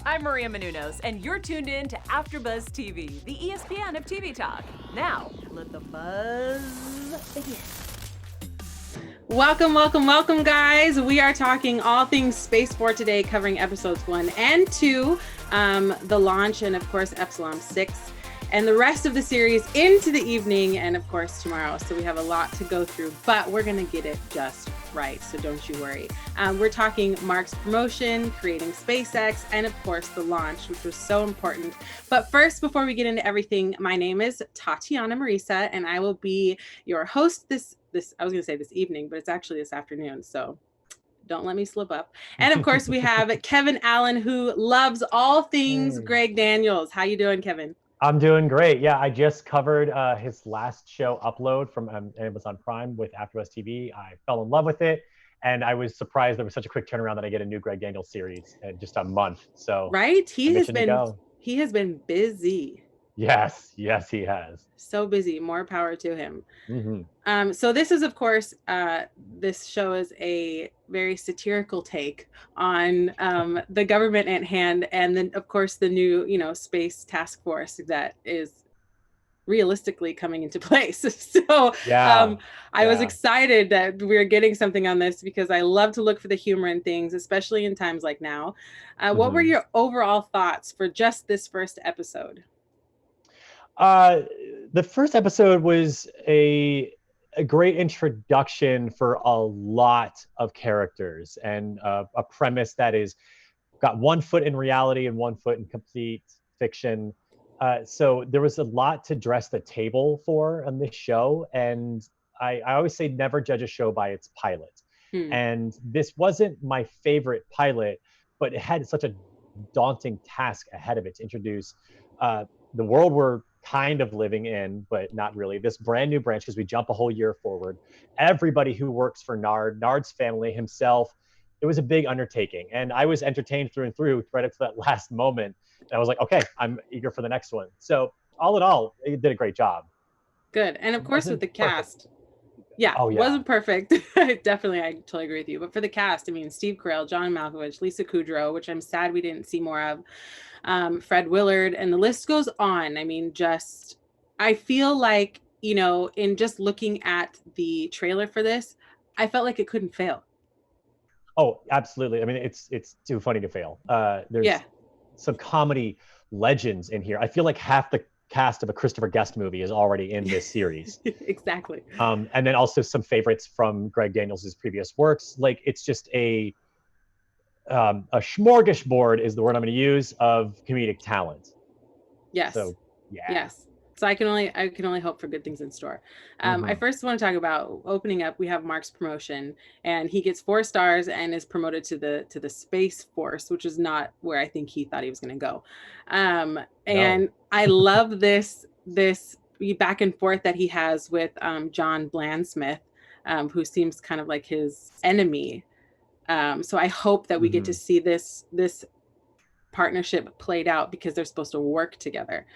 I'm Maria Menounos, and you're tuned in to AfterBuzz TV, the ESPN of TV talk. Now, let the buzz begin. Welcome, guys. We are talking all things Space 4 today, covering episodes 1 and 2, the launch, and of course, Epsilon 6, and the rest of the series into the evening, and of course, tomorrow. So we have a lot to go through, but we're going to get it just right, so don't you worry. We're talking Mark's promotion, creating SpaceX, and of course, the launch, which was so important. But first, before we get into everything, my name is Tatiana Mariseia, and I will be your host this I was going to say this evening, but it's actually this afternoon, so don't let me slip up. And of course, we have Keven Allen, who loves all things Greg Daniels. How you doing, Keven? I'm doing great. Yeah, I just covered his last show upload from Amazon Prime with AfterBuzz TV. I fell in love with it, and I was surprised there was such a quick turnaround that I get a new Greg Daniels series in just a month. So right, he has been busy. Yes, he has. So busy. More power to him. Mm-hmm. So this is, of course, this show is a very satirical take on the government at hand, and then, of course, the new, space task force that is realistically coming into place. So I was excited that we were getting something on this because I love to look for the humor in things, especially in times like now. What were your overall thoughts for just this first episode? The first episode was a great introduction for a lot of characters and a premise that is got one foot in reality and one foot in complete fiction. So there was a lot to dress the table for on this show. And I always say never judge a show by its pilot. And this wasn't my favorite pilot, but it had such a daunting task ahead of it to introduce the world we're kind of living in, but not really, this brand new branch, because we jump a whole year forward. Everybody who works for Nard's family, himself, it was a big undertaking. And I was entertained through and through right up to that last moment. And I was like, okay, I'm eager for the next one. So all in all, it did a great job. Good. And of course, with the cast. Yeah, wasn't perfect. I totally agree with you. But for the cast, I mean, Steve Carell, John Malkovich, Lisa Kudrow, which I'm sad we didn't see more of, Fred Willard, and the list goes on. I mean, I feel like, in just looking at the trailer for this, I felt like it couldn't fail. Oh, absolutely. I mean, it's too funny to fail. There's some comedy legends in here. I feel like half the cast of a Christopher Guest movie is already in this series. Exactly. And then also some favorites from Greg Daniels' previous works. Like, it's just a smorgasbord is the word I'm going to use of comedic talent. Yes. So, yeah. Yes. So I can only hope for good things in store. I first want to talk about opening up. We have Mark's promotion, and he gets 4 stars and is promoted to the Space Force, which is not where I think he thought he was going to go. And I love this back and forth that he has with John Blandsmith, who seems kind of like his enemy. So I hope that we get to see this partnership played out because they're supposed to work together.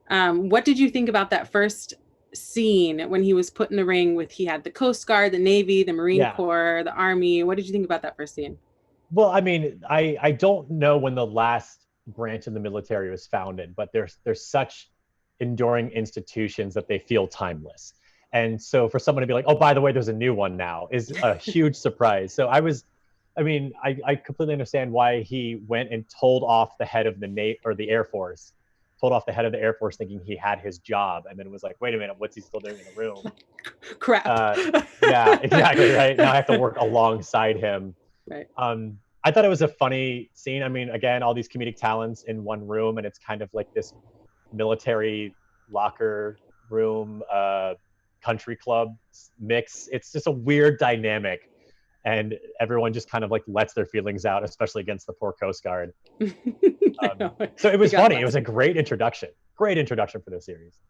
What did you think about that first scene when he was put in the ring he had the Coast Guard, the Navy, the Marine Corps, the Army? What did you think about that first scene? Well, I mean, I don't know when the last branch of the military was founded, but there's such enduring institutions that they feel timeless. And so for someone to be like, oh, by the way, there's a new one now is a huge surprise. So I completely understand why he went and told off the head of the Air Force, told off the head of the Air Force thinking he had his job, and then was like, wait a minute, what's he still doing in the room? Crap. Yeah, exactly, right? Now I have to work alongside him. Right. I thought it was a funny scene. I mean, again, all these comedic talents in one room, and it's kind of like this military locker room, country club mix. It's just a weird dynamic. And everyone just kind of like lets their feelings out, especially against the poor Coast Guard. So it was funny. It was a great introduction for the series.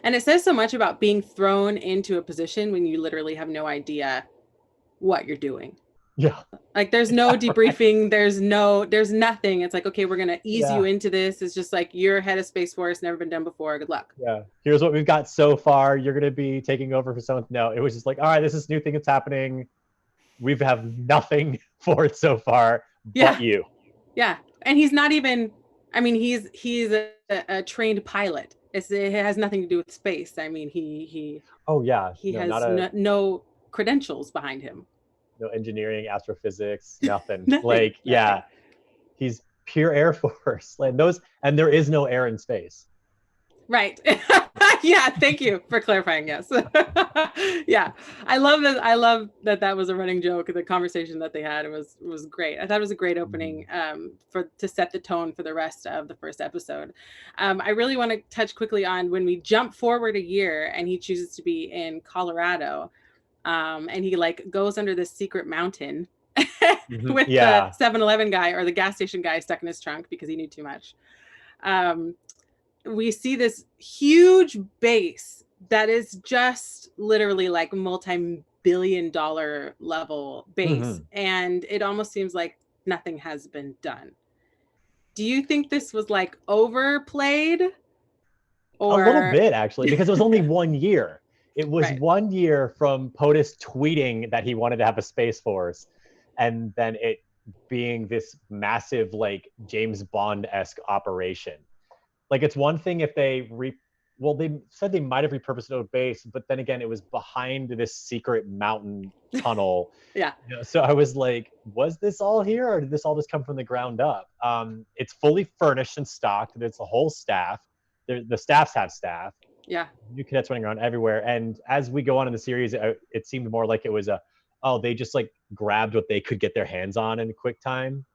And it says so much about being thrown into a position when you literally have no idea what you're doing. Yeah. Like there's no debriefing. There's nothing. It's like, okay, we're going to ease you into this. It's just like, you're head of Space Force, never been done before. Good luck. Yeah. Here's what we've got so far. You're going to be taking over for someone. No, it was just like, all right, this is new thing that's happening. We have nothing for it so far, but you. Yeah, and he's not even. I mean, he's a trained pilot. It has nothing to do with space. I mean, Oh yeah, he no, not has a no credentials behind him. no engineering, astrophysics, nothing. Nothing. Like, Nothing. yeah, he's pure Air Force. Like those, and there is no air in space. Right. Yeah, thank you for clarifying. Yes. Yeah. I love that. I love that that was a running joke. The conversation that they had was great. I thought it was a great opening for to set the tone for the rest of the first episode. I really want to touch quickly on when we jump forward a year and he chooses to be in Colorado. And he like goes under this secret mountain with the Yeah. 7-Eleven guy or the gas station guy stuck in his trunk because he knew too much. We see this huge base that is just literally like multi-billion-dollar level base, and it almost seems like nothing has been done. Do you think this was like overplayed? A little Or bit, actually, because it was only 1 year. It was right. 1 year from POTUS tweeting that he wanted to have a Space Force, and then it being this massive, like, James Bond-esque operation. Like, it's one thing if they they said they might have repurposed it to a base, but then again, it was behind this secret mountain tunnel. Yeah. You know, so I was like, was this all here, or did this all just come from the ground up? It's fully furnished and stocked. There's a whole staff. The staffs have staff. Yeah. New cadets running around everywhere. And as we go on in the series, it seemed more like it was they just like grabbed what they could get their hands on in quick time.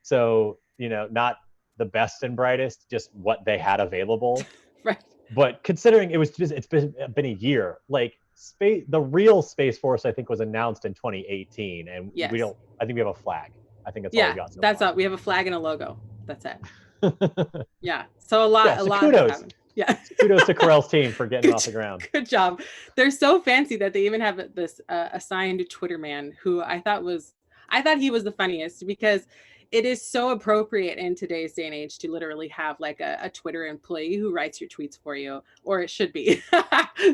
So, you know, not the best and brightest, just what they had available. Right. But considering it's been a year, like the real Space Force, I think, was announced in 2018, and yes. I think we have a flag. I think that's all we got. That's all. We have a flag and a logo. That's it. Yeah. So a lot kudos. happened. Yeah. Kudos to Carell's team for getting off the ground. Good job. They're so fancy that they even have this assigned Twitter man who I thought he was the funniest, because it is so appropriate in today's day and age to literally have like a Twitter employee who writes your tweets for you, or it should be.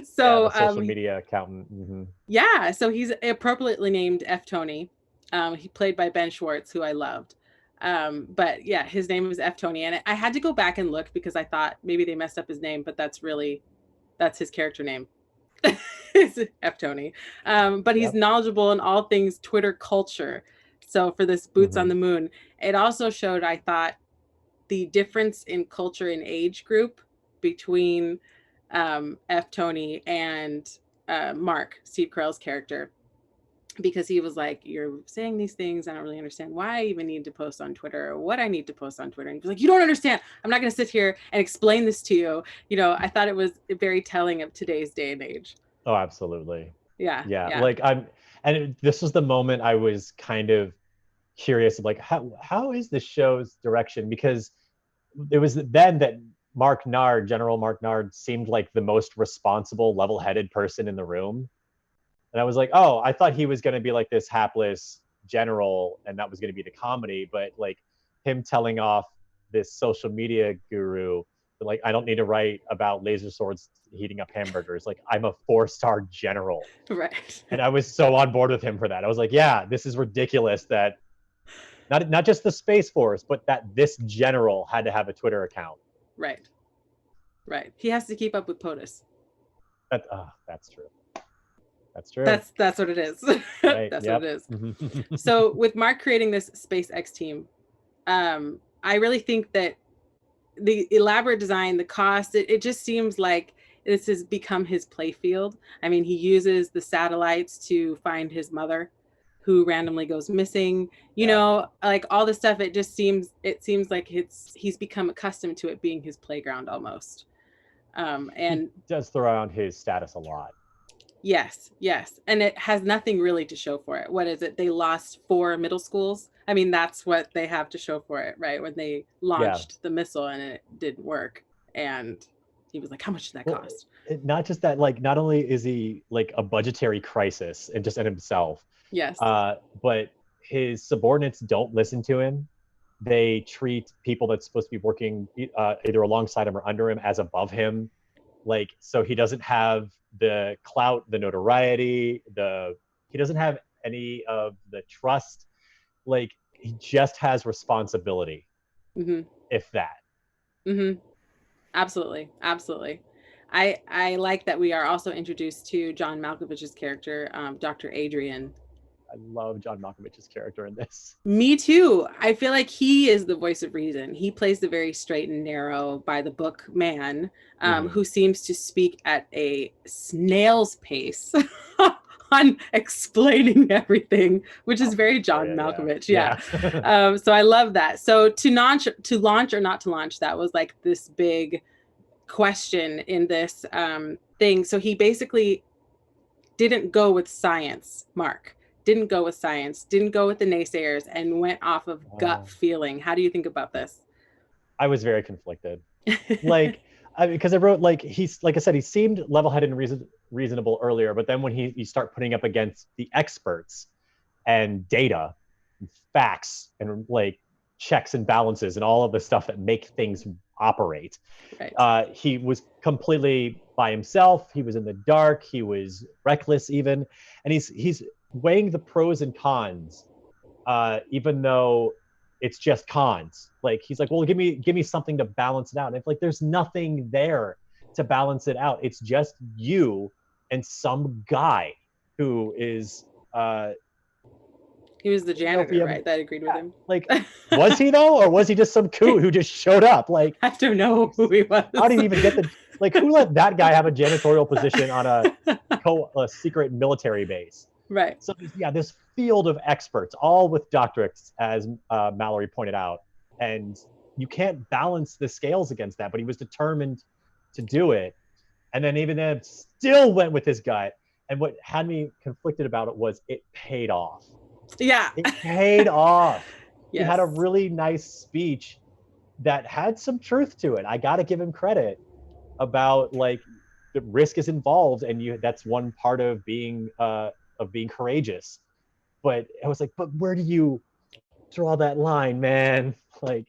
So social media accountant. Yeah. So he's appropriately named F. Tony. He played by Ben Schwartz, who I loved. But yeah, his name was F. Tony, and I had to go back and look because I thought maybe they messed up his name, but that's his character name. It's F. Tony. But he's knowledgeable in all things Twitter culture. So for this Boots on the Moon, it also showed, I thought, the difference in culture and age group between F. Tony and Mark, Steve Carell's character. Because he was like, you're saying these things, I don't really understand why I even need to post on Twitter or what I need to post on Twitter. And he was like, you don't understand. I'm not going to sit here and explain this to you. You know, I thought it was very telling of today's day and age. Oh, absolutely. Yeah. Like this was the moment I was kind of curious of like, how is this show's direction? Because it was then that General Mark Naird seemed like the most responsible, level-headed person in the room. And I was like, oh, I thought he was going to be like this hapless general, and that was going to be the comedy. But like him telling off this social media guru, like, I don't need to write about laser swords heating up hamburgers. Like, I'm a 4-star general. Right. And I was so on board with him for that. I was like, yeah, this is ridiculous that not just the Space Force, but that this general had to have a Twitter account. Right. He has to keep up with POTUS. That's true. That's true. That's what it is. Right, That's what it is. So with Mark creating this SpaceX team, I really think that the elaborate design, the cost, it just seems like this has become his playfield. I mean, he uses the satellites to find his mother, who randomly goes missing. You know, like all this stuff. It seems like he's become accustomed to it being his playground almost. And he does throw around his status a lot. Yes. And it has nothing really to show for it. What is it? They lost 4 middle schools. I mean, that's what they have to show for it, right? When they launched the missile and it didn't work. And he was like, how much did that cost? Not just that, like, not only is he like a budgetary crisis and just in himself. Yes. But his subordinates don't listen to him. They treat people that's supposed to be working either alongside him or under him as above him. Like, so he doesn't have the clout, the notoriety, he doesn't have any of the trust. Like, he just has responsibility, if that. Absolutely, absolutely. I like that we are also introduced to John Malkovich's character, Dr. Adrian. I love John Malkovich's character in this. Me too. I feel like he is the voice of reason. He plays the very straight and narrow, by the book man, who seems to speak at a snail's pace on explaining everything, which is very John Malkovich. Yeah. So I love that. So to launch or not to launch, that was like this big question in this thing. So he basically didn't go with science, Mark. Didn't go with science, didn't go with the naysayers, and went off of gut feeling. How do you think about this? I was very conflicted. Like, because I wrote, like, he's, like I said, he seemed level-headed and reasonable earlier, but then when you start putting up against the experts and data and facts and like checks and balances and all of the stuff that make things operate, he was completely by himself. He was in the dark. He was reckless even, and he's weighing the pros and cons, even though it's just cons. Like, he's like, well, give me something to balance it out. And if, like, there's nothing there to balance it out, it's just you and some guy who is he was the janitor, right? That agreed with him. Like, was he though, or was he just some coot who just showed up? Like, I don't know who he was. How did he even get like, who let that guy have a janitorial position on a secret military base? Right. So yeah, this field of experts, all with doctorates, as Mallory pointed out, and you can't balance the scales against that. But he was determined to do it, and then even then, still went with his gut. And what had me conflicted about it was it paid off. Yeah, it paid off. Yes. He had a really nice speech that had some truth to it. I got to give him credit about, like, the risk is involved, and that's one part of being courageous. But I was like, but where do you draw that line, man? Like,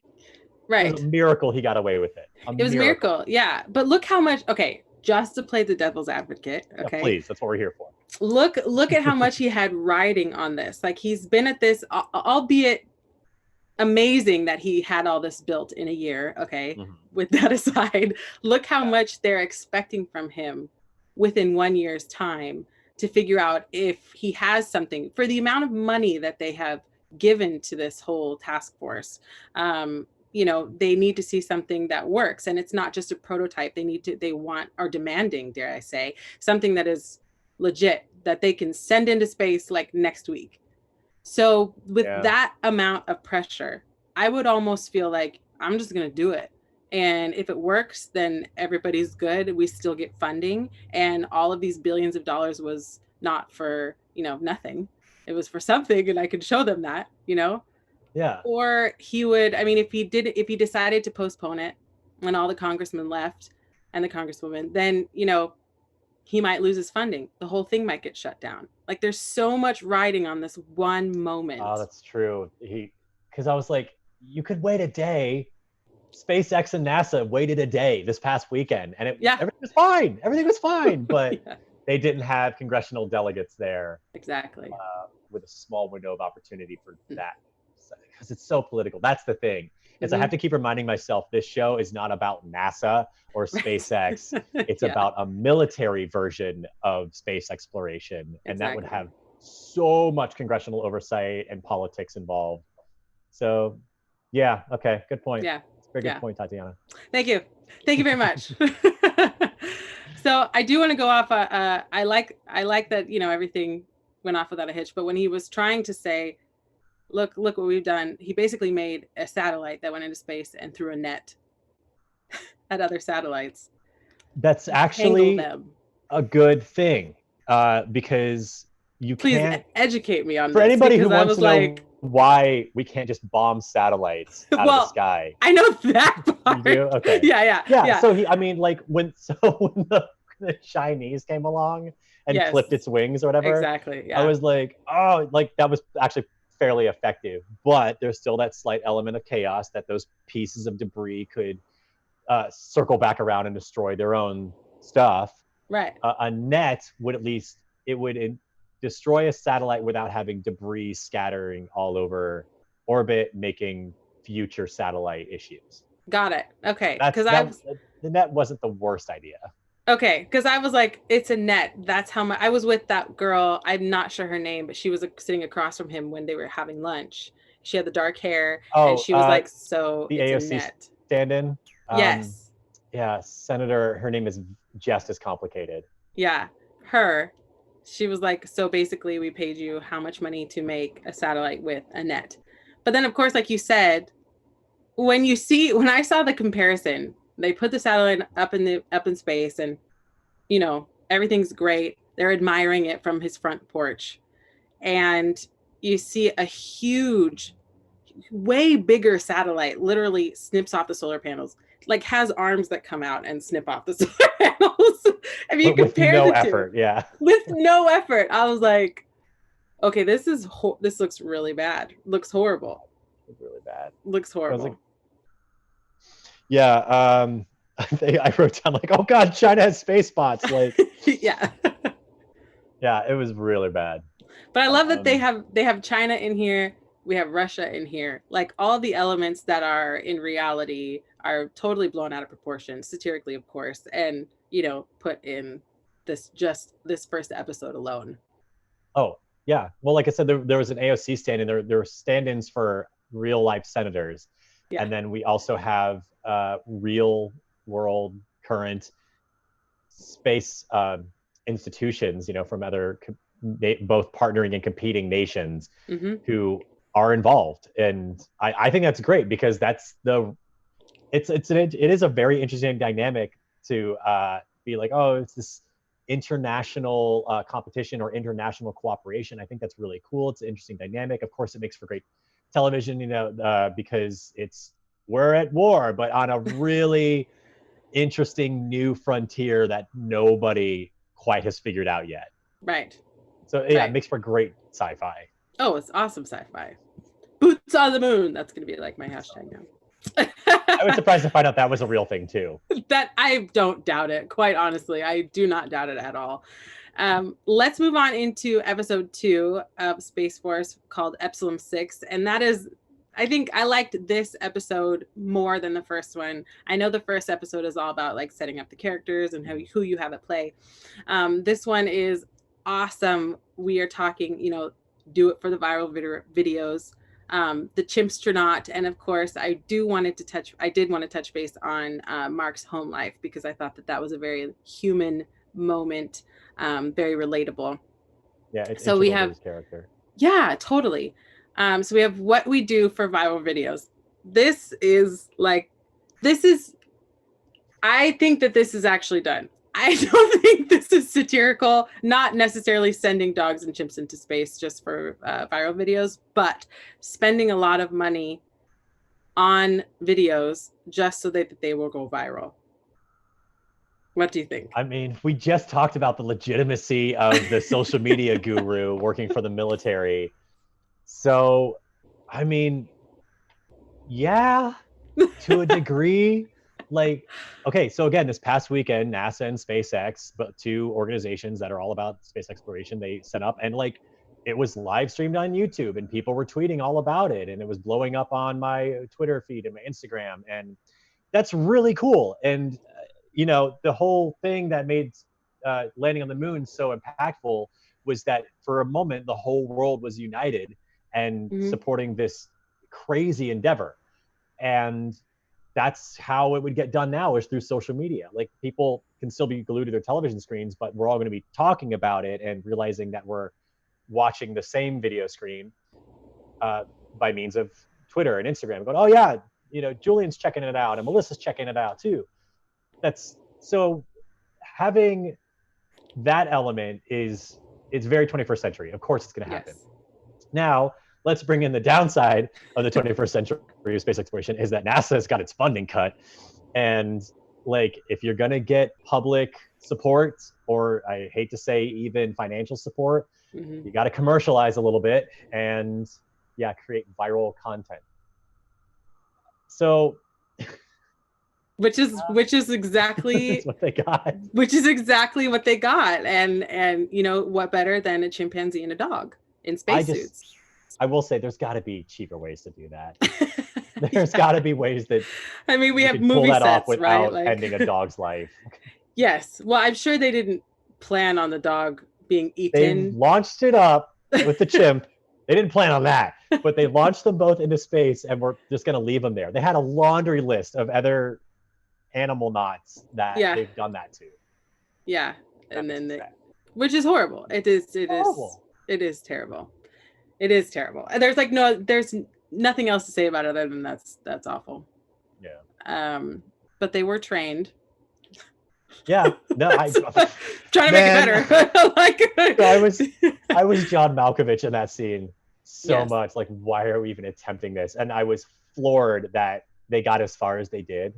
right. It was a miracle he got away with it. It was a miracle, yeah. But look how much, okay, just to play the devil's advocate, okay? Yeah, please, that's what we're here for. Look at how much he had riding on this. Like, he's been at this, albeit amazing that he had all this built in a year, okay? With that aside, look how much they're expecting from him within 1 year's time to figure out if he has something for the amount of money that they have given to this whole task force. They need to see something that works, and it's not just a prototype. They want, are demanding, dare I say, something that is legit, that they can send into space like next week. So with that amount of pressure, I would almost feel like I'm just going to do it. And if it works, then everybody's good. We still get funding. And all of these billions of dollars was not for, nothing. It was for something, and I could show them that, Yeah. Or he would, if he decided to postpone it when all the congressmen left and the congresswoman, then, he might lose his funding. The whole thing might get shut down. Like, there's so much riding on this one moment. Oh, that's true. Because I was like, you could wait a day. SpaceX and NASA waited a day this past weekend, and everything was fine. Everything was fine, but they didn't have congressional delegates there. Exactly. With a small window of opportunity for that, because it's so political. That's the thing. Is I have to keep reminding myself this show is not about NASA or SpaceX. It's about a military version of space exploration, and that would have so much congressional oversight and politics involved. So, yeah, okay, good point. Yeah, very good point, Tatiana. Thank you very much. So I do want to go off. I like that everything went off without a hitch. But when he was trying to say, look what we've done, he basically made a satellite that went into space and threw a net at other satellites. That's actually a good thing, because you can't. Please educate me on for this. anybody who wants to know why we can't just bomb satellites out of the sky. I know that part. You do? Okay. Yeah. So when the Chinese came along and clipped its wings or whatever, exactly. Yeah. I was like, oh, like that was actually fairly effective, but there's still that slight element of chaos that those pieces of debris could circle back around and destroy their own stuff. Right. A net would destroy a satellite without having debris scattering all over orbit, making future satellite issues. Got it. Okay. The net wasn't the worst idea. Okay, because I was like, it's a net. That's how much. I was with that girl. I'm not sure her name, but she was sitting across from him when they were having lunch. She had the dark hair, and she was like, "So the it's AOC a net." Stand-in. Yes. Yeah, Senator. Her name is just as complicated. Yeah, her. She was like, "So basically, we paid you how much money to make a satellite with a net?" But then, of course, like you said, when I saw the comparison. They put the satellite up in space, and everything's great. They're admiring it from his front porch, and you see a huge, way bigger satellite literally snips off the solar panels, like has arms that come out and snip off the solar panels. If you compare no the effort, two, yeah, with no effort, I was like, okay, this looks really bad. Looks horrible. It's really bad. Looks horrible. Yeah, I wrote down like, oh god, China has space bots. Like, yeah, yeah, it was really bad. But I love that they have China in here. We have Russia in here. Like all the elements that are in reality are totally blown out of proportion, satirically, of course, and put in this first episode alone. Oh yeah, well, like I said, there was an AOC stand-in. There were stand-ins for real life senators. Yeah. And then we also have real world current space institutions, from other both partnering and competing nations who are involved. And I think that's great, because it is a very interesting dynamic to be like, oh, it's this international competition or international cooperation. I think that's really cool. It's an interesting dynamic. Of course, it makes for great television, because we're at war, but on a really interesting new frontier that nobody quite has figured out yet. Right. So yeah, It makes for great sci-fi. Oh, it's awesome sci-fi. Boots on the moon. That's going to be like my hashtag now. I was surprised to find out that was a real thing too. That I don't doubt it. Quite honestly, I do not doubt it at all. Let's move on into episode 2 of Space Force, called Epsilon 6. And that is, I think I liked this episode more than the first one. I know the first episode is all about like setting up the characters and who you have at play. This one is awesome. We are talking, do it for the viral videos, the chimpstronaut, and of course I did want to touch base on Mark's home life, because I thought that was a very human moment, very relatable. Yeah, it's so we have his character. Yeah, totally. So we have what we do for viral videos. I think that this is actually done. I don't think this is satirical, not necessarily sending dogs and chimps into space just for viral videos, but spending a lot of money on videos just so that they will go viral. What do you think? I mean, we just talked about the legitimacy of the social media guru working for the military. So, I mean, yeah, to a degree. Like, okay, so again, this past weekend, NASA and SpaceX, but two organizations that are all about space exploration, they set up, and like, it was live streamed on YouTube, and people were tweeting all about it, and it was blowing up on my Twitter feed and my Instagram, and that's really cool. And the whole thing that made landing on the moon so impactful was that for a moment the whole world was united and supporting this crazy endeavor. And that's how it would get done now, is through social media. Like, people can still be glued to their television screens, but we're all going to be talking about it and realizing that we're watching the same video screen by means of Twitter and Instagram, going, oh yeah, Julian's checking it out and Melissa's checking it out too. That's so, having that element it's very 21st century. Of course it's going to happen. Yes. Now, let's bring in the downside of the 21st century space exploration, is that NASA has got its funding cut. And like, if you're going to get public support, or I hate to say even financial support, you got to commercialize a little bit and create viral content. So which is exactly what they got. Which is exactly what they got. And what better than a chimpanzee and a dog in space suits? I will say there's got to be cheaper ways to do that. There's got to be ways that I mean, we you have can pull movie that off sets, without right? Like, ending a dog's life. yes. Well, I'm sure they didn't plan on the dog being They eaten. launched it up with the chimp. They didn't plan on that, but they launched them both into space and were just going to leave them there. They had a laundry list of other animal knots that Yeah. they've done that to. Yeah. And then which is horrible. It is Horrible. it is terrible. It is terrible. And there's nothing else to say about it other than that's awful. Yeah. But they were trained. Yeah. No, I trying to make it better. Like, I was John Malkovich in that scene so Yes. much. Like, why are we even attempting this? And I was floored that they got as far as they did.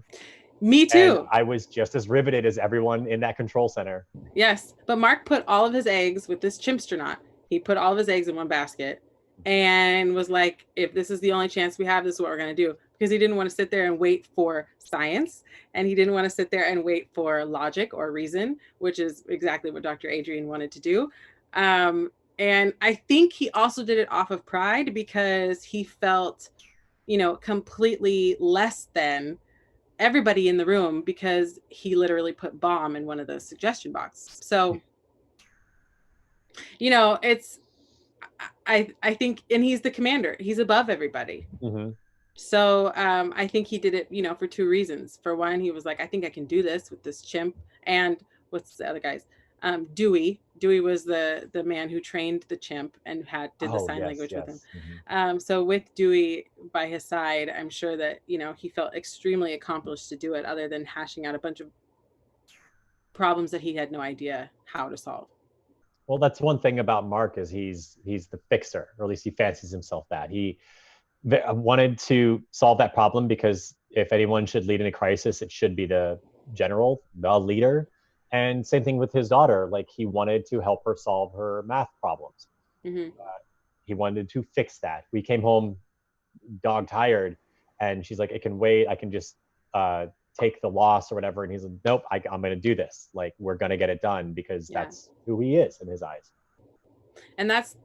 Me too. And I was just as riveted as everyone in that control center. Yes. But Mark put all of his eggs with this chimpstronaut. He put all of his eggs in one basket and was like, if this is the only chance we have, this is what we're going to do. Because he didn't want to sit there and wait for science. And he didn't want to sit there and wait for logic or reason, which is exactly what Dr. Adrian wanted to do. And I think he also did it off of pride because he felt, completely less than everybody in the room because he literally put bomb in one of the suggestion boxes. So, it's, I think, and he's the commander, he's above everybody. Mm-hmm. So I think he did it, for two reasons. For one, he was like, I think I can do this with this chimp. And what's the other guys? Dewey was the man who trained the chimp and did the sign language with him. Mm-hmm. So with Dewey by his side, I'm sure that, he felt extremely accomplished to do it, other than hashing out a bunch of problems that he had no idea how to solve. Well, that's one thing about Mark is he's the fixer, or at least he fancies himself that. He wanted to solve that problem because if anyone should lead in a crisis, it should be the general, the leader. And same thing with his daughter. Like, he wanted to help her solve her math problems. Mm-hmm. He wanted to fix that. We came home dog tired, and she's like, it can wait. I can just take the loss or whatever. And he's like, nope, I'm going to do this. Like, we're going to get it done because that's who he is in his eyes. And that's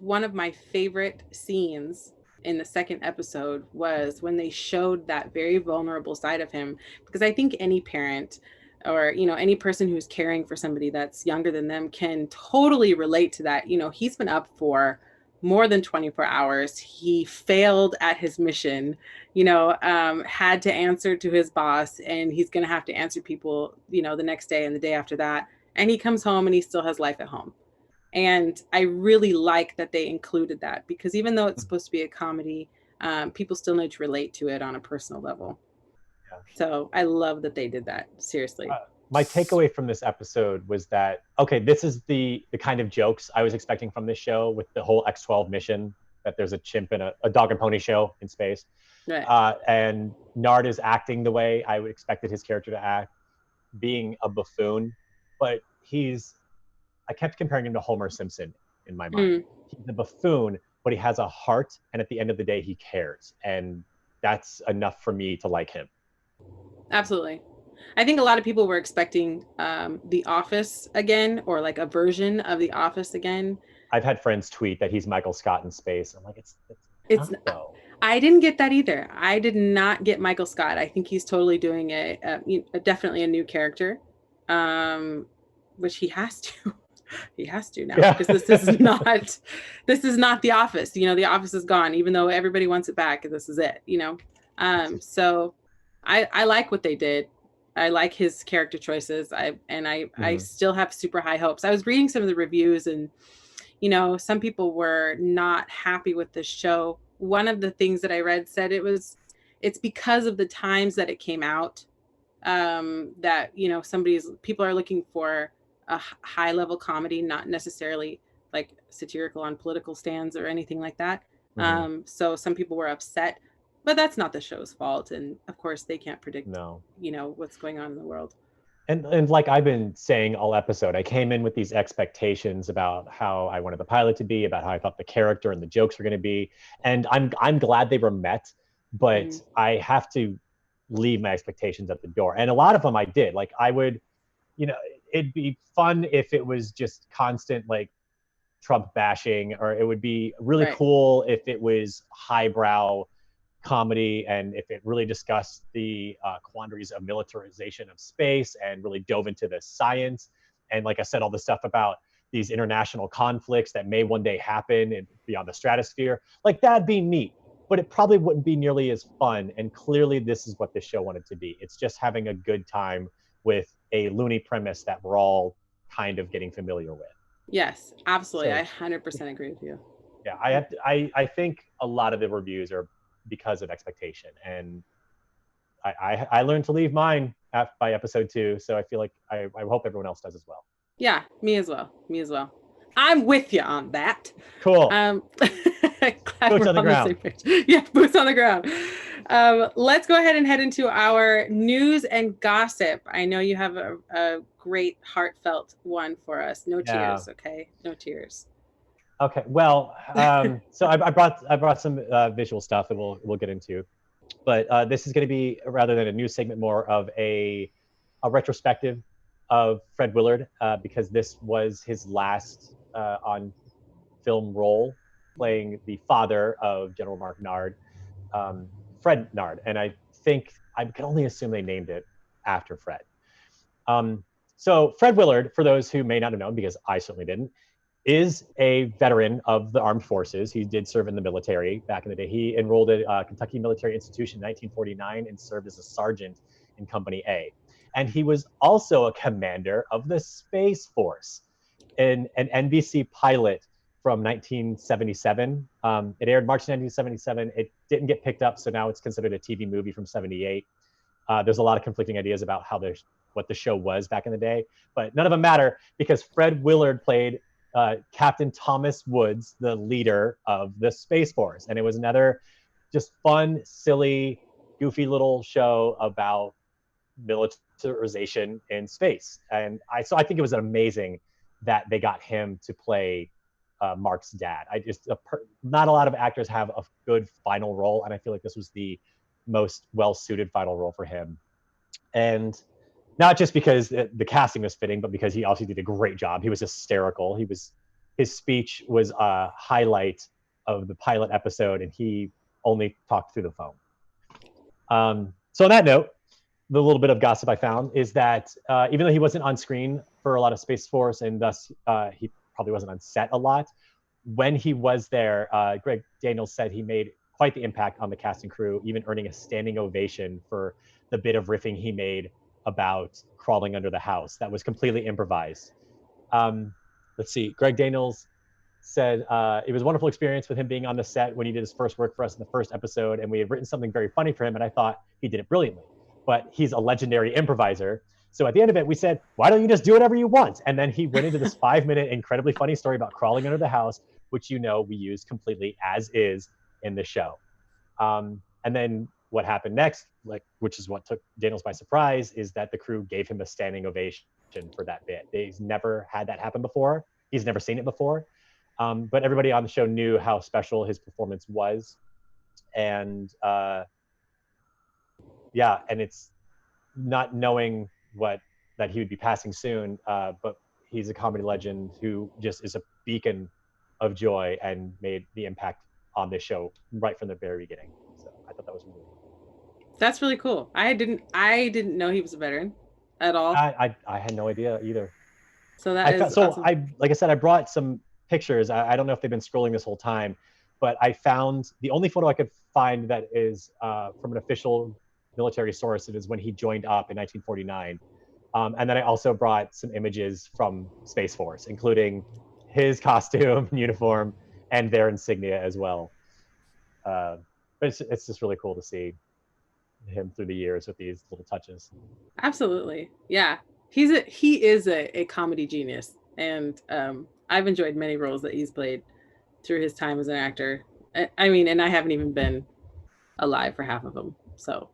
one of my favorite scenes in the second episode, was when they showed that very vulnerable side of him. Because I think any parent or, any person who's caring for somebody that's younger than them can totally relate to that. He's been up for more than 24 hours. He failed at his mission, had to answer to his boss, and he's going to have to answer people, the next day and the day after that. And he comes home and he still has life at home. And I really like that they included that, because even though it's supposed to be a comedy, people still need to relate to it on a personal level. Yeah. So I love that they did that. Seriously. My takeaway from this episode was that, okay, this is the kind of jokes I was expecting from this show, with the whole X-12 mission, that there's a chimp and a dog and pony show in space. Right. And Naird is acting the way I would expected his character to act, being a buffoon. But I kept comparing him to Homer Simpson in my mind. He's a buffoon, but he has a heart, and at the end of the day, he cares. And that's enough for me to like him. Absolutely. I think a lot of people were expecting The Office again, or like a version of The Office again. I've had friends tweet that he's Michael Scott in space. I'm like, it's not, though. I didn't get that either. I did not get Michael Scott. I think he's totally doing definitely a new character, which he has to. He has to now, because this is not The Office. The Office is gone, even though everybody wants it back. This is it. So I like what they did. I like his character choices. I still have super high hopes. I was reading some of the reviews, and some people were not happy with this show. One of the things that I read said it's because of the times that it came out, that people are looking for a high level comedy, not necessarily like satirical on political stands or anything like that. So some people were upset, but that's not the show's fault. And of course they can't predict, what's going on in the world. And like I've been saying all episode, I came in with these expectations about how I wanted the pilot to be, about how I thought the character and the jokes were going to be. And I'm glad they were met, but I have to leave my expectations at the door. And a lot of them I did. Like, I would, it'd be fun if it was just constant, like, Trump bashing, or it would be really cool if it was highbrow comedy and if it really discussed the quandaries of militarization of space and really dove into the science. And like I said, all the stuff about these international conflicts that may one day happen and beyond the stratosphere, like that'd be neat, but it probably wouldn't be nearly as fun. And clearly this is what this show wanted to be. It's just having a good time with a loony premise that we're all kind of getting familiar with. Yes, absolutely. So, I 100% agree with you. Yeah, I think a lot of the reviews are because of expectation, and I learned to leave mine by episode 2, so I feel like I hope everyone else does as well. Yeah, me as well. I'm with you on that. Cool. Boots on the ground. Yeah, boots on the ground. Let's go ahead and head into our news and gossip. I know you have a great heartfelt one for us. No tears, okay? No tears. Okay. Well, so I brought some visual stuff that we'll get into, but this is going to be, rather than a news segment, more of a retrospective of Fred Willard, because this was his last on film role, playing the father of General Mark Naird, Fred Naird, and I think I can only assume they named it after Fred. So Fred Willard, for those who may not have known, because I certainly didn't, is a veteran of the armed forces. He did serve in the military back in the day. He enrolled at Kentucky Military Institution in 1949 and served as a sergeant in Company A. And he was also a commander of the Space Force, an NBC pilot from 1977. It aired March 1977. It didn't get picked up, so now it's considered a TV movie from 78. There's a lot of conflicting ideas about what the show was back in the day, but none of them matter because Fred Willard played Captain Thomas Woods, the leader of the Space Force. And it was another just fun, silly, goofy little show about militarization in space. And I think it was amazing that they got him to play Mark's dad. Not a lot of actors have a good final role, and I feel like this was the most well-suited final role for him. And not just because the casting was fitting, but because he also did a great job. He was hysterical. His speech was a highlight of the pilot episode, and he only talked through the phone. So on that note, the little bit of gossip I found is that even though he wasn't on screen for a lot of Space Force, and thus he probably wasn't on set a lot, when he was there, Greg Daniels said he made quite the impact on the cast and crew, even earning a standing ovation for the bit of riffing he made about crawling under the house. That was completely improvised. Let's see. Greg Daniels said it was a wonderful experience with him being on the set when he did his first work for us in the first episode, and we had written something very funny for him, and I thought he did it brilliantly. But he's a legendary improviser. So at the end of it, we said, why don't you just do whatever you want? And then he went into this 5-minute, incredibly funny story about crawling under the house, which we used completely as is in the show. And then what happened next, which is what took Daniels by surprise, is that the crew gave him a standing ovation for that bit. He's never had that happen before. He's never seen it before. But everybody on the show knew how special his performance was. And and it's not knowing that he would be passing soon, but he's a comedy legend who just is a beacon of joy and made the impact on this show right from the very beginning. So I thought that was really cool. That's really cool. I didn't know he was a veteran at all. I had no idea either. So awesome. Like I said, I brought some pictures. I don't know if they've been scrolling this whole time, but I found the only photo I could find that is from an official military source. It is when he joined up in 1949. And then I also brought some images from Space Force, including his costume, uniform, and their insignia as well. But it's just really cool to see him through the years with these little touches. Absolutely. Yeah. He is a comedy genius. And I've enjoyed many roles that he's played through his time as an actor. I mean, and I haven't even been alive for half of them. So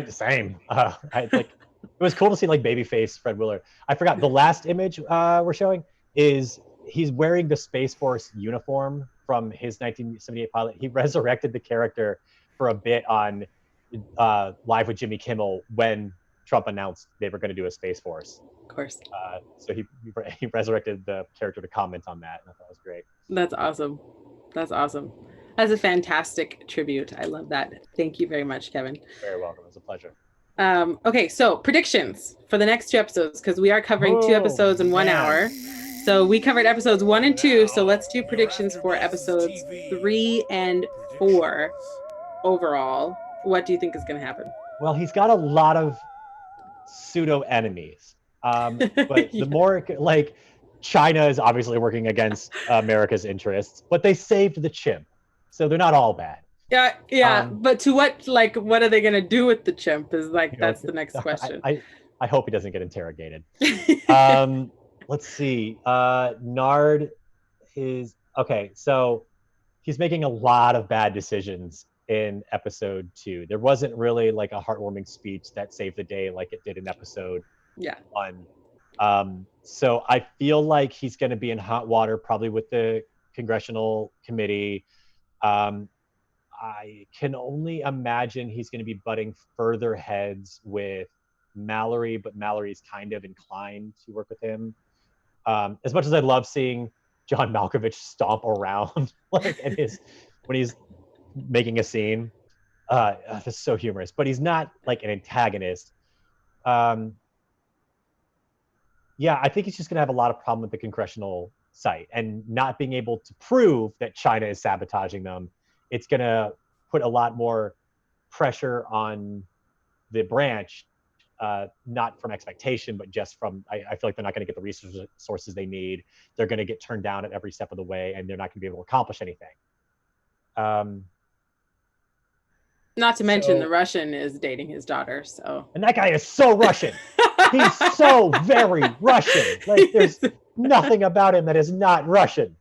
same. It was cool to see babyface Fred Willard. I forgot the last image we're showing is he's wearing the Space Force uniform from his 1978 pilot. He resurrected the character for a bit on Live with Jimmy Kimmel when Trump announced they were going to do a Space Force. Of course. So he resurrected the character to comment on that, and I thought it was great. That's awesome. That's awesome. That's a fantastic tribute. I love that. Thank you very much, Keven. Very welcome. It was a pleasure. Okay, so predictions for the next 2 episodes, because we are covering 2 episodes in 1 hour. So we covered episodes 1 and 2. So let's do predictions for episodes 3 and 4 overall. What do you think is going to happen? Well, he's got a lot of pseudo enemies. But the more like China is obviously working against America's interests, but they saved the chimp, so they're not all bad. Yeah. But to what are they going to do with the chimp is that's the next question. I hope he doesn't get interrogated. Let's see. Naird is okay. So he's making a lot of bad decisions in episode 2. There wasn't really like a heartwarming speech that saved the day like it did in episode 1. So I feel like he's going to be in hot water, probably with the congressional committee. I can only imagine he's going to be butting further heads with Mallory, but Mallory's kind of inclined to work with him. As much as I love seeing John Malkovich stomp around when he's making a scene, that's so humorous. But he's not like an antagonist. I think he's just going to have a lot of problem with the congressional site and not being able to prove that China is sabotaging them. It's going to put a lot more pressure on the branch, not from expectation, but just from, I feel like they're not going to get the resources they need. They're going to get turned down at every step of the way, and they're not going to be able to accomplish anything. Not to mention the Russian is dating his daughter, so. And that guy is so Russian. He's so very Russian. Like, there's nothing about him that is not Russian.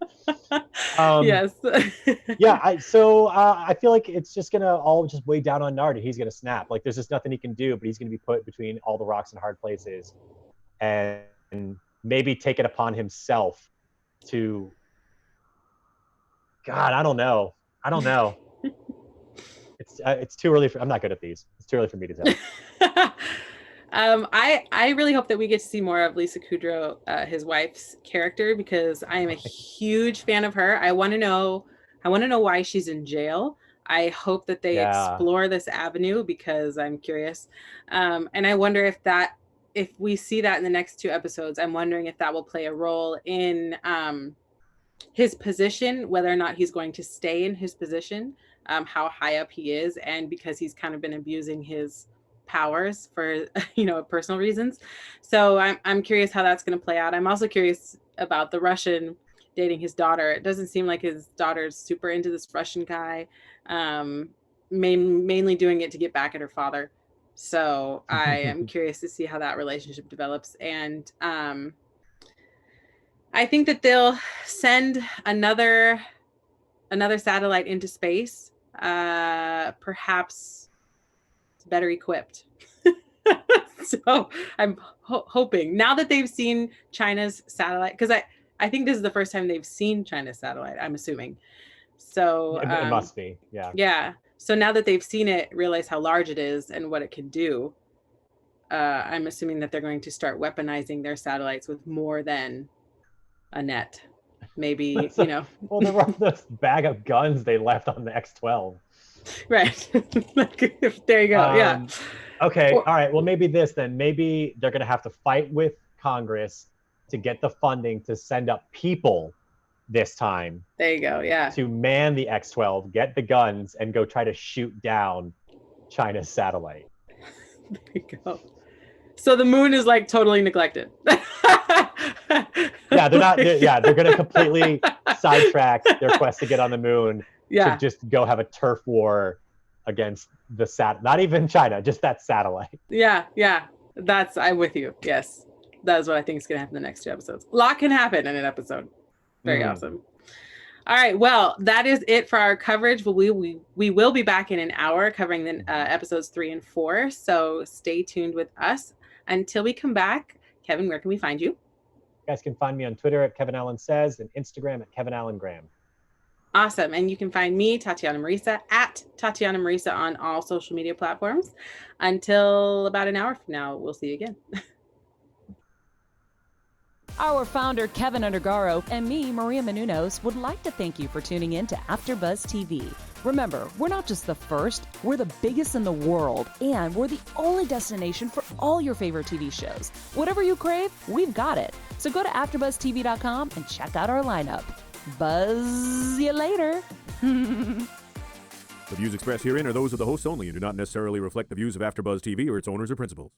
Yes. I feel like it's just gonna all just weigh down on Naird. He's gonna snap. Like, there's just nothing he can do, but he's gonna be put between all the rocks and hard places, and maybe take it upon himself to. God, I don't know. It's too early for. I'm not good at these. It's too early for me to tell. I really hope that we get to see more of Lisa Kudrow, his wife's character, because I am a huge fan of her. I want to know why she's in jail. I hope that they explore this avenue because I'm curious. And I wonder if we see that in the next 2 episodes, I'm wondering if that will play a role in his position, whether or not he's going to stay in his position, how high up he is, and because he's kind of been abusing his powers for personal reasons. So I'm curious how that's going to play out. I'm also curious about the Russian dating his daughter. It doesn't seem like his daughter's super into this Russian guy, mainly doing it to get back at her father. So I am curious to see how that relationship develops. And I think that they'll send another satellite into space, perhaps better equipped. So I'm hoping, now that they've seen China's satellite, because I think this is the first time they've seen China's satellite, I'm assuming. So it must be, yeah. So now that they've seen it, realize how large it is and what it can do, I'm assuming that they're going to start weaponizing their satellites with more than a net. Maybe, Well, there were this bag of guns they left on the X-12. Right. There you go. Okay. All right. Well, maybe maybe they're going to have to fight with Congress to get the funding to send up people this time. There you go. Yeah. To man the X-12, get the guns, and go try to shoot down China's satellite. There you go. So the moon is like totally neglected. They're not. They're going to completely sidetrack their quest to get on the moon. To just go have a turf war against the not even China, just that satellite. Yeah. I'm with you. Yes, that's what I think is going to happen in the next 2 episodes. A lot can happen in an episode. Very awesome. All right, well, that is it for our coverage. We will be back in an hour covering the episodes 3 and 4. So stay tuned with us until we come back. Keven, where can we find you? You guys can find me on Twitter at Keven Allen Says and Instagram at Keven Allen Graham. Awesome. And you can find me, Tatiana Mariseia, at Tatiana Mariseia on all social media platforms. Until about an hour from now, we'll see you again. Our founder, Keven Undergaro, and me, Maria Menounos, would like to thank you for tuning in to AfterBuzz TV. Remember, we're not just the first, we're the biggest in the world, and we're the only destination for all your favorite TV shows. Whatever you crave, we've got it. So go to AfterBuzzTV.com and check out our lineup. Buzz you later. The views expressed herein are those of the hosts only and do not necessarily reflect the views of AfterBuzz TV or its owners or principals.